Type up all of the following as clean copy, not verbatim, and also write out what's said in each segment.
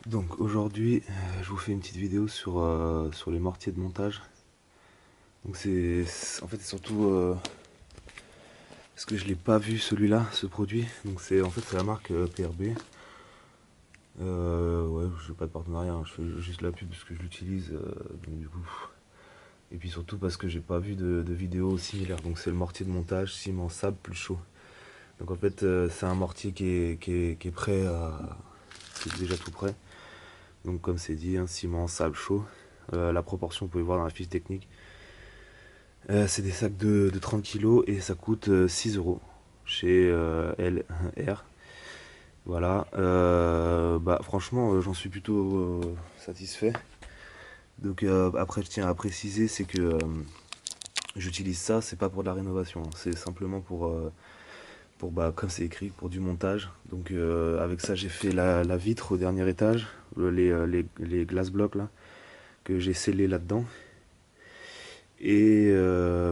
Donc aujourd'hui, je vous fais une petite vidéo sur les mortiers de montage. Donc en fait c'est surtout parce que je l'ai pas vu celui-là, ce produit. Donc c'est la marque PRB. Ouais, je fais pas de partenariat, hein, je fais juste la pub parce que je l'utilise. Donc du coup, et puis surtout parce que j'ai pas vu de vidéo similaire. Donc c'est le mortier de montage ciment sable plus chaud. Donc en fait c'est un mortier qui est prêt à, qui est déjà tout prêt. Donc comme c'est dit, un ciment sable chaud. La proportion, vous pouvez voir dans la fiche technique. C'est des sacs de 30 kilos et ça coûte 6 euros chez LR. Voilà. Bah, franchement, j'en suis plutôt satisfait. Donc après, je tiens à préciser, c'est que j'utilise ça, c'est pas pour de la rénovation, hein. C'est simplement pour bah, comme c'est écrit, pour du montage. Donc avec ça, j'ai fait la vitre au dernier étage, les glass blocs là, que j'ai scellé là-dedans. Et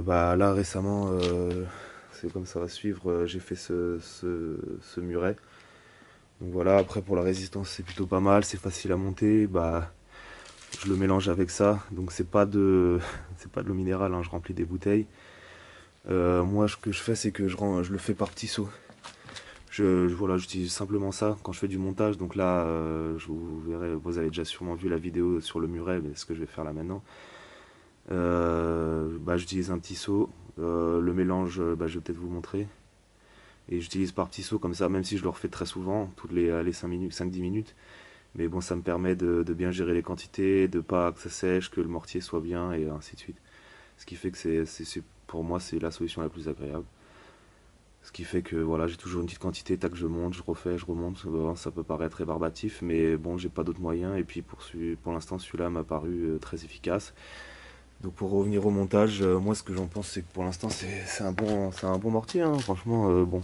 bah, là récemment, c'est comme ça va suivre, j'ai fait ce muret. Donc voilà, après pour la résistance c'est plutôt pas mal, c'est facile à monter. Bah, je le mélange avec ça, donc c'est pas de c'est pas de l'eau minérale, hein, je remplis des bouteilles. Moi ce que je fais c'est que je le fais par petits seaux. Voilà, j'utilise simplement ça quand je fais du montage. Donc là, vous verrez, vous avez déjà sûrement vu la vidéo sur le muret, mais ce que je vais faire là maintenant. Bah, j'utilise un petit seau. Le mélange, bah, je vais peut-être vous montrer. Et j'utilise par petits seaux comme ça, même si je le refais très souvent, toutes les 5 minutes, 5-10 minutes. Mais bon, ça me permet de bien gérer les quantités, de pas que ça sèche, que le mortier soit bien, et ainsi de suite. Ce qui fait que pour moi, c'est la solution la plus agréable. Ce qui fait que voilà, j'ai toujours une petite quantité, tac, je monte, je refais, je remonte. Bon, ça peut paraître rébarbatif, mais bon, j'ai pas d'autres moyens. Et puis pour l'instant, celui-là m'a paru très efficace. Donc pour revenir au montage, moi ce que j'en pense c'est que pour l'instant c'est un bon mortier, hein, franchement. Bon,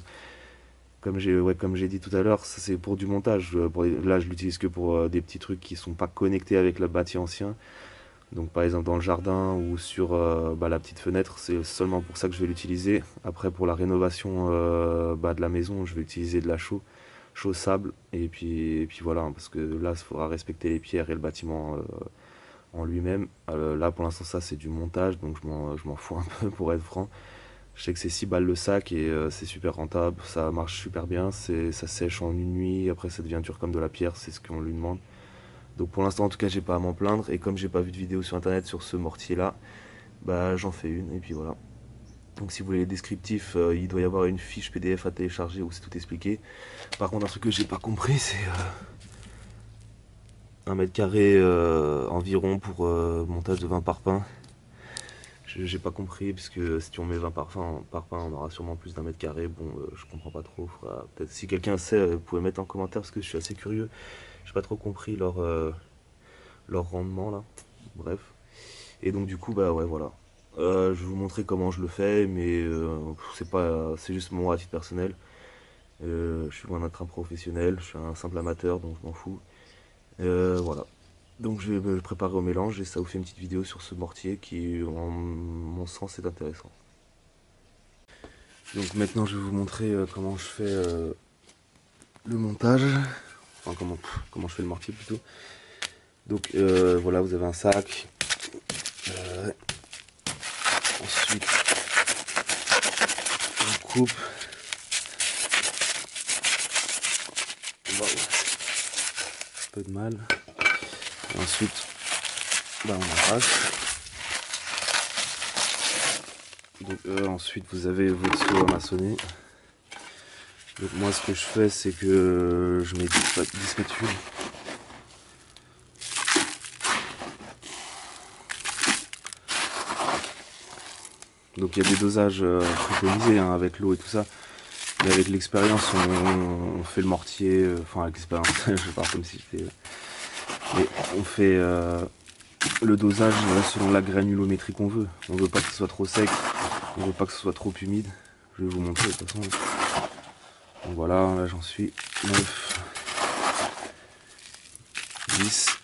comme j'ai dit tout à l'heure, ça c'est pour du montage. Là je l'utilise que pour des petits trucs qui sont pas connectés avec le bâti ancien. Donc par exemple dans le jardin ou sur bah, la petite fenêtre, c'est seulement pour ça que je vais l'utiliser. Après pour la rénovation bah, de la maison, je vais utiliser de la chaux sable. Et puis voilà, hein, parce que là il faudra respecter les pierres et le bâtiment en lui-même. Là pour l'instant ça c'est du montage, donc je m'en fous un peu pour être franc. Je sais que c'est 6 balles le sac et c'est super rentable, ça marche super bien, ça sèche en une nuit, après ça devient dur comme de la pierre, c'est ce qu'on lui demande. Donc pour l'instant en tout cas j'ai pas à m'en plaindre, et comme j'ai pas vu de vidéo sur internet sur ce mortier là, bah j'en fais une et puis voilà. Donc si vous voulez les descriptifs, il doit y avoir une fiche PDF à télécharger où c'est tout expliqué. Par contre un truc que j'ai pas compris c'est 1 mètre carré environ pour montage de 20 parpaings. J'ai pas compris, parce que si on met 20 parpaings, on aura sûrement plus d'1 mètre carré. Bon, je comprends pas trop. Peut-être si quelqu'un sait, vous pouvez mettre en commentaire, parce que je suis assez curieux. J'ai pas trop compris leur rendement là. Bref. Et donc du coup, bah ouais, voilà. Je vais vous montrer comment je le fais, mais c'est juste mon à titre personnel. Je suis loin d'être un professionnel, je suis un simple amateur, donc je m'en fous. Voilà. Donc je vais me préparer au mélange et ça vous fait une petite vidéo sur ce mortier qui, en mon sens, est intéressant. Donc maintenant je vais vous montrer comment je fais le montage, enfin comment je fais le mortier plutôt. Donc voilà, vous avez un sac, euh, ensuite on coupe, waouh, un peu de mal, et ensuite bah, on arrache. Donc ensuite vous avez votre seau à maçonner. Donc moi ce que je fais c'est que je mets 10 spatules. Donc il y a des dosages préconisés hein, avec l'eau et tout ça. Mais avec l'expérience, on fait le mortier, enfin avec l'expérience, je parle comme si j'étais. Mais on fait le dosage selon la granulométrie qu'on veut. On veut pas que ce soit trop sec, on veut pas que ce soit trop humide. Je vais vous montrer de toute façon. Donc voilà, là j'en suis 9, 10,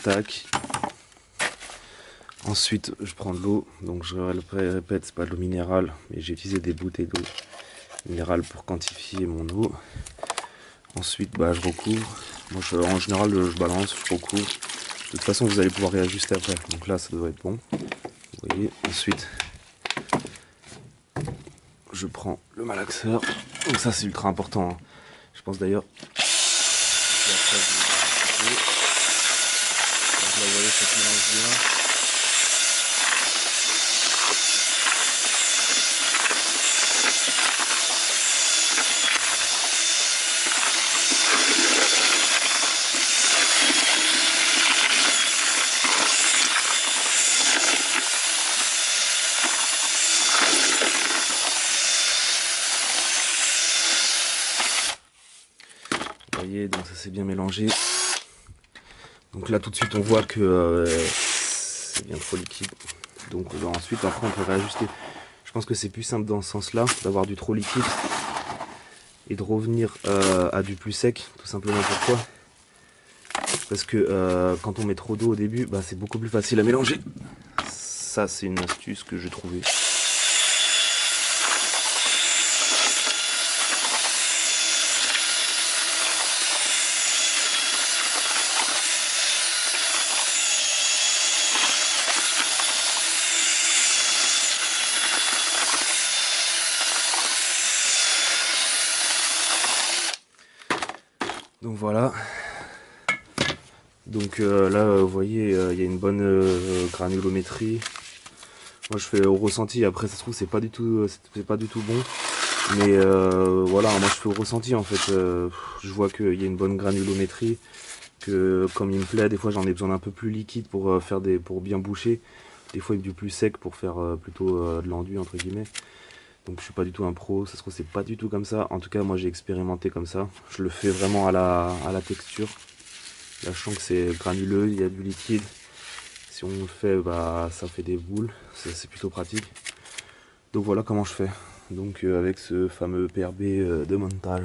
tac. Ensuite, je prends de l'eau, donc je répète, c'est pas de l'eau minérale, mais j'ai utilisé des bouteilles d'eau minérale pour quantifier mon eau. Ensuite, bah, je recouvre Moi en général je balance, je recouvre. De toute façon vous allez pouvoir réajuster après. Donc là ça devrait être bon. Vous voyez, ensuite je prends le malaxeur. Donc ça c'est ultra important, hein. Je pense d'ailleurs. Donc là vous voyez ça se mélange bien. Vous voyez, donc ça s'est bien mélangé. Donc là tout de suite on voit que c'est bien trop liquide. Donc ensuite après on peut réajuster. Je pense que c'est plus simple dans ce sens là, d'avoir du trop liquide et de revenir à du plus sec. Tout simplement pourquoi? Parce que quand on met trop d'eau au début, bah, c'est beaucoup plus facile à mélanger. Ça c'est une astuce que j'ai trouvée. Donc voilà. Donc là vous voyez il y a une bonne granulométrie. Moi je fais au ressenti, après ça se trouve c'est pas du tout bon. Mais voilà, moi je fais au ressenti en fait. Je vois qu'il y a une bonne granulométrie. Que comme il me plaît, des fois j'en ai besoin d'un peu plus liquide pour pour bien boucher. Des fois du plus sec pour faire plutôt de l'enduit entre guillemets. Donc je suis pas du tout un pro, ça se trouve c'est pas du tout comme ça. En tout cas moi j'ai expérimenté comme ça. Je le fais vraiment à la texture. Là je sens que c'est granuleux, il y a du liquide. Si on le fait, bah ça fait des boules, c'est plutôt pratique. Donc voilà comment je fais. Donc avec ce fameux PRB de montage.